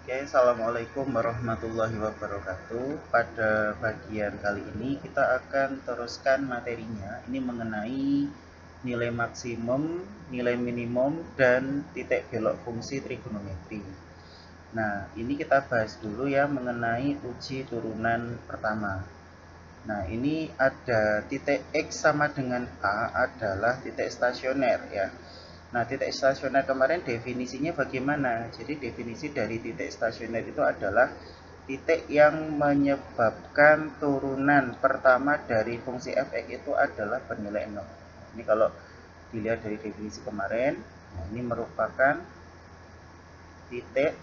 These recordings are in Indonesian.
Oke, assalamualaikum warahmatullahi wabarakatuh. Pada bagian kali ini kita akan teruskan materinya. Ini mengenai nilai maksimum, nilai minimum, dan titik belok fungsi trigonometri. Nah, ini kita bahas dulu ya mengenai uji turunan pertama. Nah, ini ada titik X sama dengan A adalah titik stasioner ya. Nah, titik stasioner kemarin definisinya bagaimana? Jadi definisi dari titik stasioner itu adalah titik yang menyebabkan turunan pertama dari fungsi f(x) itu adalah bernilai 0. Ini kalau dilihat dari definisi kemarin, nah ini merupakan titik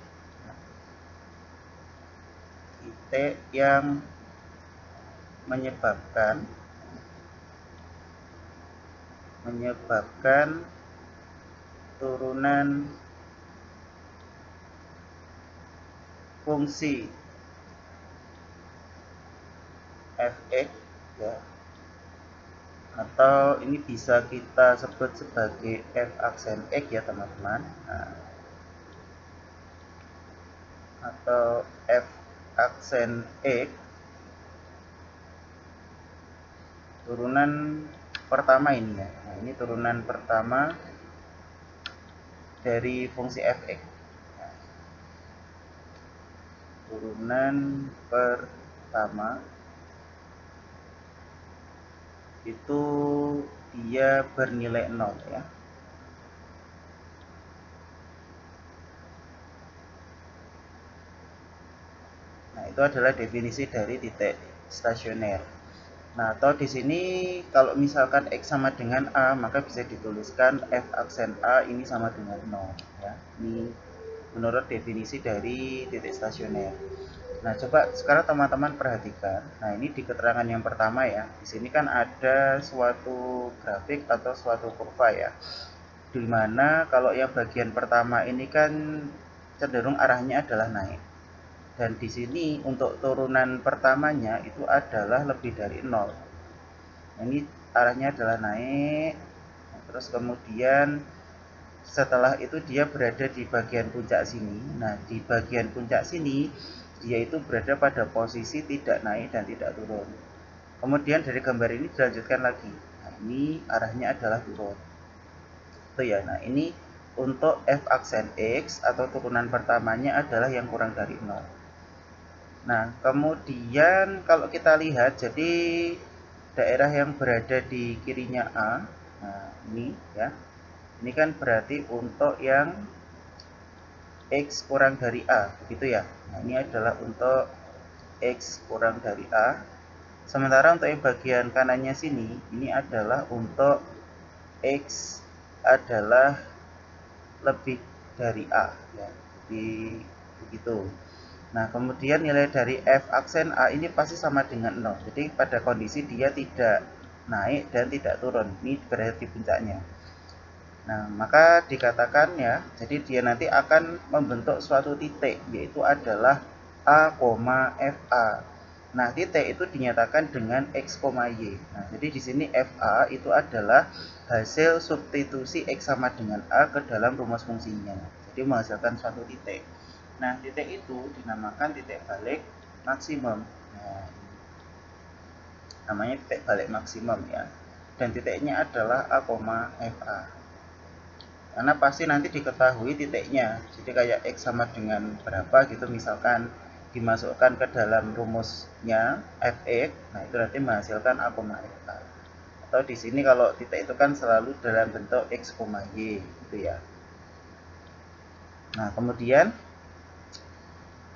yang menyebabkan turunan fungsi f(x) ya, atau ini bisa kita sebut sebagai f aksen x ya teman-teman. Nah, atau f aksen x turunan pertama ini ya. Nah, ini turunan pertama dari fungsi f(x). Nah, turunan pertama itu dia bernilai 0 ya. Nah, itu adalah definisi dari titik stasioner. Nah, atau di sini kalau misalkan X sama dengan A, maka bisa dituliskan F aksen A ini sama dengan 0 ya. Ini menurut definisi dari titik stasioner. Nah, coba sekarang teman-teman perhatikan. Nah, ini di keterangan yang pertama ya. Di sini kan ada suatu grafik atau suatu kurva ya. Di mana kalau yang bagian pertama ini kan cenderung arahnya adalah naik. Dan di sini untuk turunan pertamanya itu adalah lebih dari 0. Ini arahnya adalah naik. Terus kemudian setelah itu dia berada di bagian puncak sini. Nah, di bagian puncak sini dia itu berada pada posisi tidak naik dan tidak turun. Kemudian dari gambar ini dilanjutkan lagi. Nah, ini arahnya adalah turun. Itu ya. Nah, ini untuk f aksen x atau turunan pertamanya adalah yang kurang dari 0. Nah, kemudian kalau kita lihat, jadi daerah yang berada di kirinya A, nah ini ya, ini kan berarti untuk yang X kurang dari A, begitu ya. Nah, ini adalah untuk X kurang dari A. Sementara untuk yang bagian kanannya sini, ini adalah untuk X adalah lebih dari A, ya. Jadi begitu. Nah, kemudian nilai dari F aksen A ini pasti sama dengan 0. Jadi pada kondisi dia tidak naik dan tidak turun. Ini berada di puncaknya. Nah, maka dikatakan ya, jadi dia nanti akan membentuk suatu titik, yaitu adalah A, FA. Nah, titik itu dinyatakan dengan X, Y. Nah, jadi di sini FA itu adalah hasil substitusi X sama dengan A ke dalam rumus fungsinya. Jadi menghasilkan suatu titik. Nah, titik itu dinamakan titik balik maksimum. Nah, namanya titik balik maksimum ya. Dan titiknya adalah A, FA. Karena pasti nanti diketahui titiknya. Jadi kayak X sama dengan berapa gitu, misalkan dimasukkan ke dalam rumusnya fx, nah itu nanti menghasilkan A, FA. Atau di sini kalau titik itu kan selalu dalam bentuk X, Y gitu ya. Nah, kemudian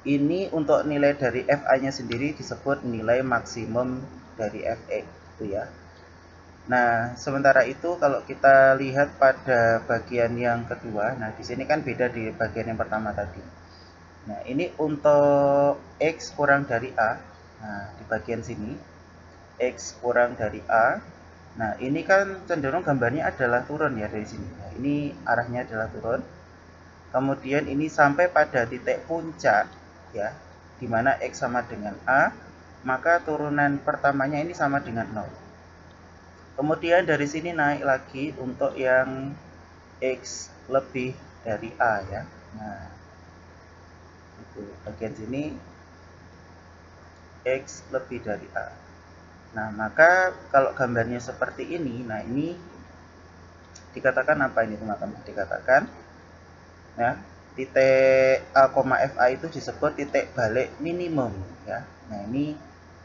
ini untuk nilai dari FA-nya sendiri disebut nilai maksimum dari fx itu ya. Nah, sementara itu kalau kita lihat pada bagian yang kedua, nah di sini kan beda di bagian yang pertama tadi. Nah, ini untuk X kurang dari A. Nah, di bagian sini X kurang dari A. Nah, ini kan cenderung gambarnya adalah turun ya dari sini. Nah, ini arahnya adalah turun. Kemudian ini sampai pada titik puncak ya, di mana X sama dengan A, maka turunan pertamanya ini sama dengan 0. Kemudian dari sini naik lagi untuk yang X lebih dari A ya. Nah, Itu bagian sini X lebih dari A. Nah, maka kalau gambarnya seperti ini, nah ini dikatakan apa ini teman-teman? Dikatakan ya, titik A, FA itu disebut titik balik minimum ya. Nah, ini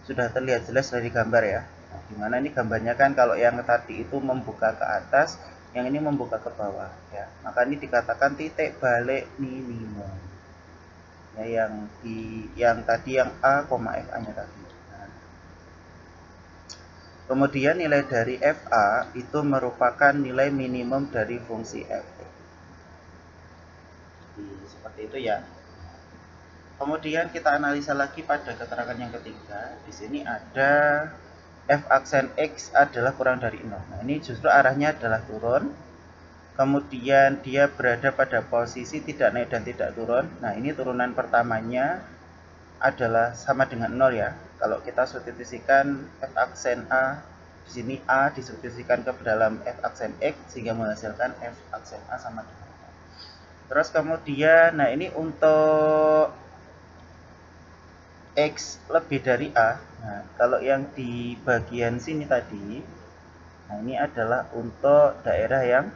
sudah terlihat jelas dari gambar ya. Nah, dimana ini gambarnya kan kalau yang tadi itu membuka ke atas, yang ini membuka ke bawah ya. Maka ini dikatakan titik balik minimum. Ya, yang tadi yang A, FA-nya tadi. Nah, kemudian nilai dari FA itu merupakan nilai minimum dari fungsi f. Seperti itu ya. Kemudian kita analisa lagi pada keterangan yang ketiga. Di sini ada f aksen x adalah kurang dari 0. Nah, ini justru arahnya adalah turun. Kemudian dia berada pada posisi tidak naik dan tidak turun. Nah, ini turunan pertamanya adalah sama dengan 0 ya. Kalau kita substitusikan f aksen A, di sini A disubstitusikan ke dalam f aksen x sehingga menghasilkan f aksen A sama dengan 0. Terus kemudian, nah ini untuk X lebih dari A. Nah, kalau yang di bagian sini tadi, nah ini adalah untuk daerah yang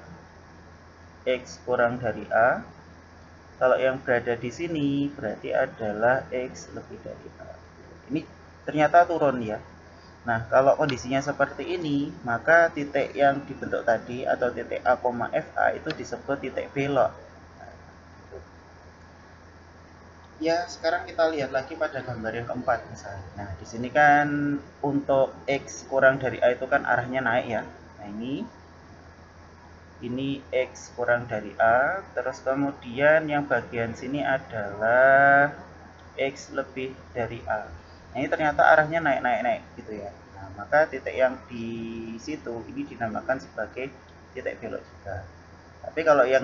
X kurang dari A. Kalau yang berada di sini berarti adalah X lebih dari A. Ini ternyata turun ya. Nah, kalau kondisinya seperti ini, maka titik yang dibentuk tadi atau titik A, FA itu disebut titik belok. Ya, sekarang kita lihat lagi pada gambar yang keempat misalnya. Nah, di sini kan untuk X kurang dari A itu kan arahnya naik ya. Nah, ini X kurang dari A, terus kemudian yang bagian sini adalah X lebih dari A. Nah, ini ternyata arahnya naik gitu ya. Nah, maka titik yang di situ ini dinamakan sebagai titik belok juga. Tapi kalau yang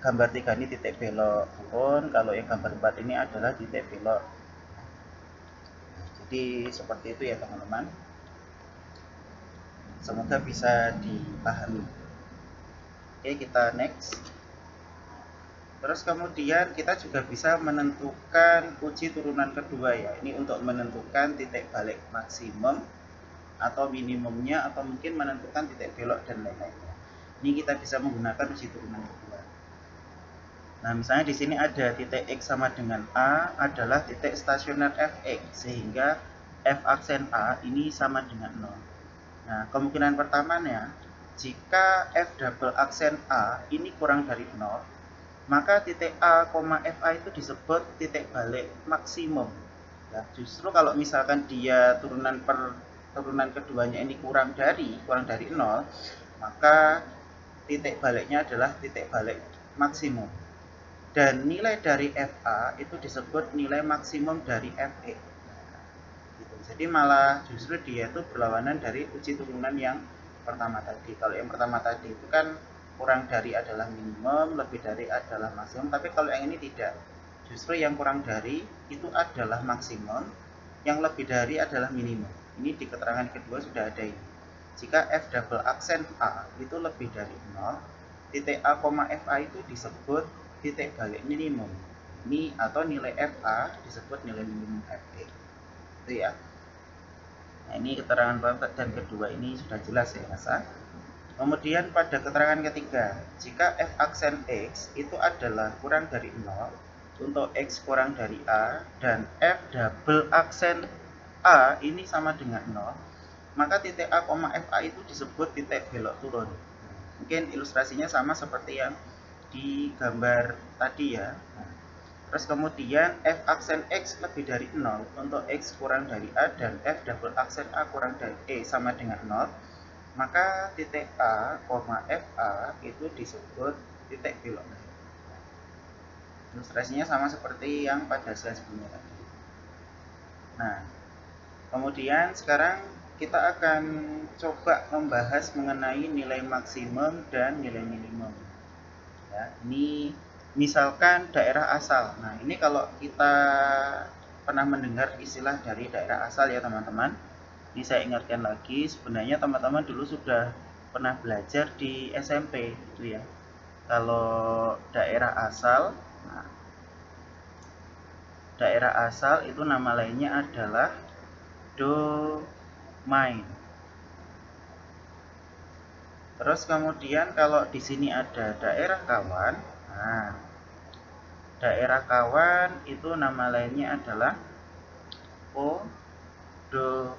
gambar 3 ini titik belok turun, kalau yang gambar 4 ini adalah titik belok. Jadi seperti itu ya teman-teman. Semoga bisa dipahami. Oke, kita next. Terus kemudian kita juga bisa menentukan uji turunan kedua ya. Ini untuk menentukan titik balik maksimum atau minimumnya, atau mungkin menentukan titik belok dan lain-lainnya. Ini kita bisa menggunakan uji turunan kedua. Nah, misalnya di sini ada titik X sama dengan A adalah titik stasioner Fx, sehingga F aksen A ini sama dengan 0. Nah, kemungkinan pertamanya, jika F double aksen A ini kurang dari 0, maka titik A, FA itu disebut titik balik maksimum. Ya, justru kalau misalkan dia turunan keduanya ini kurang dari 0, maka titik baliknya adalah titik balik maksimum. Dan nilai dari FA itu disebut nilai maksimum dari FE. Gitu. Jadi malah justru dia itu berlawanan dari uji turunan yang pertama tadi. Kalau yang pertama tadi itu kan kurang dari adalah minimum, lebih dari adalah maksimum. Tapi kalau yang ini tidak. Justru yang kurang dari itu adalah maksimum, yang lebih dari adalah minimum. Ini di keterangan kedua sudah ada ini. Jika F double aksen A itu lebih dari 0, titik A, FA itu disebut titik balik minimum. Ini atau nilai FA disebut nilai minimum FE. Itu ya. Nah, ini keterangan pertama dan kedua ini sudah jelas ya rasa. Kemudian pada keterangan ketiga, jika f aksen X itu adalah kurang dari 0 untuk X kurang dari A dan F double aksen A ini sama dengan 0, maka titik A, FA itu disebut titik belok turun. Mungkin ilustrasinya sama seperti yang di gambar tadi ya. Terus kemudian F aksen X lebih dari 0 untuk X kurang dari A dan F double aksen A kurang dari E sama dengan 0, maka titik A, FA itu disebut titik belok. Ilustrasinya sama seperti yang pada slide sebelumnya tadi. Nah, kemudian sekarang kita akan coba membahas mengenai nilai maksimum dan nilai minimum. Ya, ini misalkan daerah asal. Nah, ini kalau kita pernah mendengar istilah dari daerah asal ya teman-teman. Ini saya ingatkan lagi, sebenarnya teman-teman dulu sudah pernah belajar di SMP itu ya. Kalau daerah asal, nah, daerah asal itu nama lainnya adalah domain. Terus kemudian kalau di sini ada daerah kawan, nah, daerah kawan itu nama lainnya adalah podomain.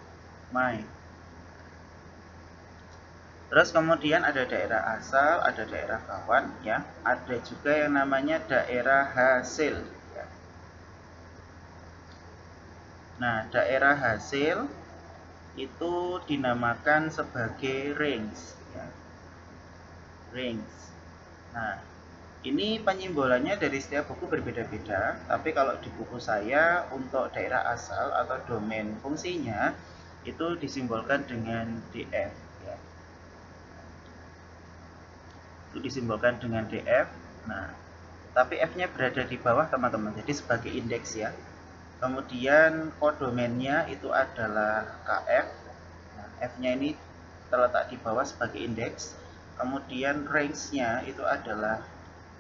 Terus kemudian ada daerah asal, ada daerah kawan, ya. Ada juga yang namanya daerah hasil. Ya. Nah, daerah hasil itu dinamakan sebagai range. Ya. Range. Nah, ini penyimbolannya dari setiap buku berbeda-beda, tapi kalau di buku saya untuk daerah asal atau domain fungsinya itu disimbolkan dengan df. Ya. Itu disimbolkan dengan df. Nah, tapi f-nya berada di bawah teman-teman, jadi sebagai indeks ya. Kemudian kodomennya itu adalah kf. Nah, f-nya ini terletak di bawah sebagai indeks. Kemudian range-nya itu adalah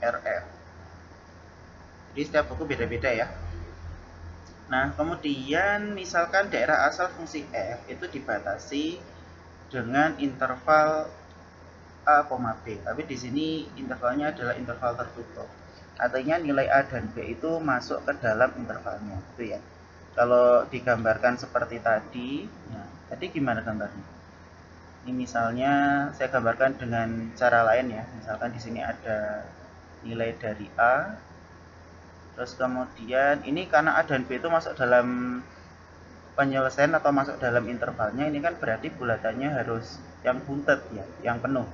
rf. Jadi setiap buku beda-beda ya. Nah, kemudian misalkan daerah asal fungsi f itu dibatasi dengan interval a, b. Tapi di sini intervalnya adalah interval tertutup. Artinya nilai a dan b itu masuk ke dalam intervalnya, gitu ya. Kalau digambarkan seperti tadi, ya, tadi gimana gambarnya? Ini misalnya saya gambarkan dengan cara lain ya. Misalkan di sini ada nilai dari a, terus kemudian ini karena a dan b itu masuk dalam penyelesaian atau masuk dalam intervalnya, ini kan berarti bulatannya harus yang buntet ya, yang penuh.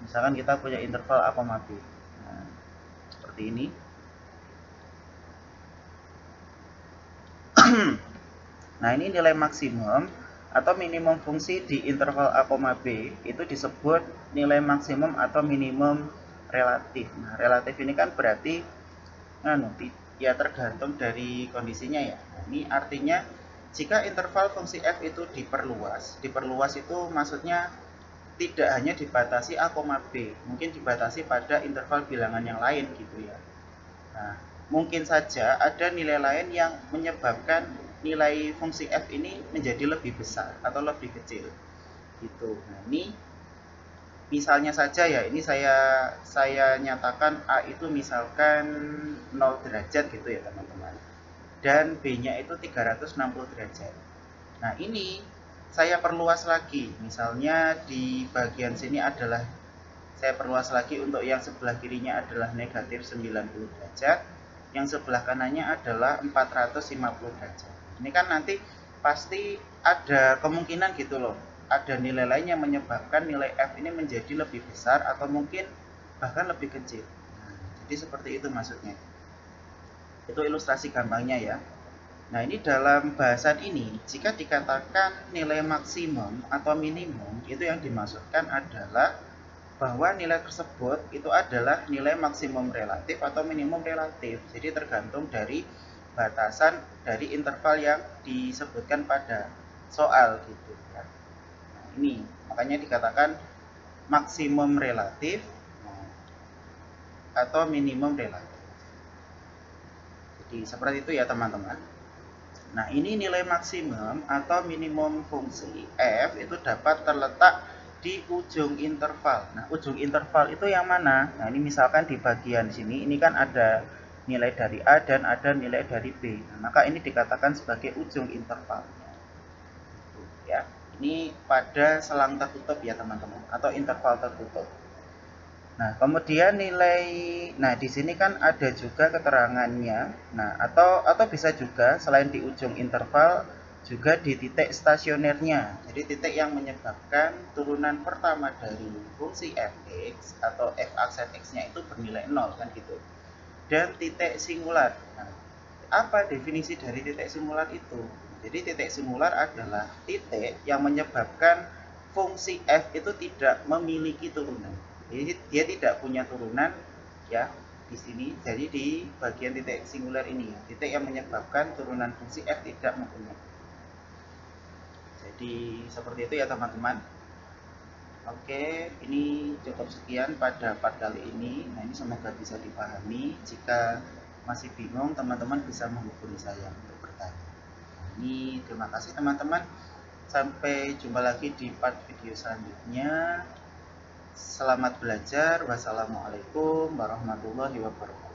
Misalkan kita punya interval a, b. Nah, seperti ini. Nah, ini nilai maksimum atau minimum fungsi di interval a, b itu disebut nilai maksimum atau minimum relatif. Nah, relatif ini kan berarti ya tergantung dari kondisinya ya. Nah, ini artinya jika interval fungsi f itu diperluas itu maksudnya tidak hanya dibatasi a, b, mungkin dibatasi pada interval bilangan yang lain gitu ya. Nah, mungkin saja ada nilai lain yang menyebabkan nilai fungsi f ini menjadi lebih besar atau lebih kecil gitu. Nah, ini misalnya saja ya, ini saya nyatakan a itu misalkan 0 derajat gitu ya teman-teman, dan b nya itu 360 derajat. Nah, ini saya perluas lagi, misalnya di bagian sini adalah saya perluas lagi untuk yang sebelah kirinya adalah negatif 90 derajat, yang sebelah kanannya adalah 450 derajat. Ini kan nanti pasti ada kemungkinan gitu loh, ada nilai lain yang menyebabkan nilai f ini menjadi lebih besar atau mungkin bahkan lebih kecil. Nah, jadi seperti itu maksudnya. Itu ilustrasi gampangnya ya. Nah, ini dalam bahasan ini, jika dikatakan nilai maksimum atau minimum, itu yang dimaksudkan adalah bahwa nilai tersebut itu adalah nilai maksimum relatif atau minimum relatif. Jadi tergantung dari batasan dari interval yang disebutkan pada soal gitu ya. Nah, ini makanya dikatakan maksimum relatif atau minimum relatif. Jadi seperti itu ya teman-teman. Nah, ini nilai maksimum atau minimum fungsi f itu dapat terletak di ujung interval. Nah, ujung interval itu yang mana? Nah, ini misalkan di bagian sini, ini kan ada nilai dari a dan ada nilai dari b. Nah, maka ini dikatakan sebagai ujung interval. Ya, ini pada selang tertutup ya teman-teman, atau interval tertutup. Nah, kemudian nah di sini kan ada juga keterangannya. Nah, atau bisa juga selain di ujung interval juga di titik stasionernya. Jadi titik yang menyebabkan turunan pertama dari fungsi fx atau f aksen x-nya itu bernilai 0 kan gitu. Dan titik singular. Nah, apa definisi dari titik singular itu? Jadi titik singular adalah titik yang menyebabkan fungsi f itu tidak memiliki turunan. Jadi dia tidak punya turunan ya di sini. Jadi di bagian titik singular ini, titik yang menyebabkan turunan fungsi f tidak mempunyai. Jadi seperti itu ya teman-teman. Oke, ini cukup sekian pada part kali ini. Nah, ini semoga bisa dipahami. Jika masih bingung, teman-teman bisa menghubungi saya untuk bertanya. Ini terima kasih teman-teman. Sampai jumpa lagi di part video selanjutnya. Selamat belajar. Wassalamualaikum warahmatullahi wabarakatuh.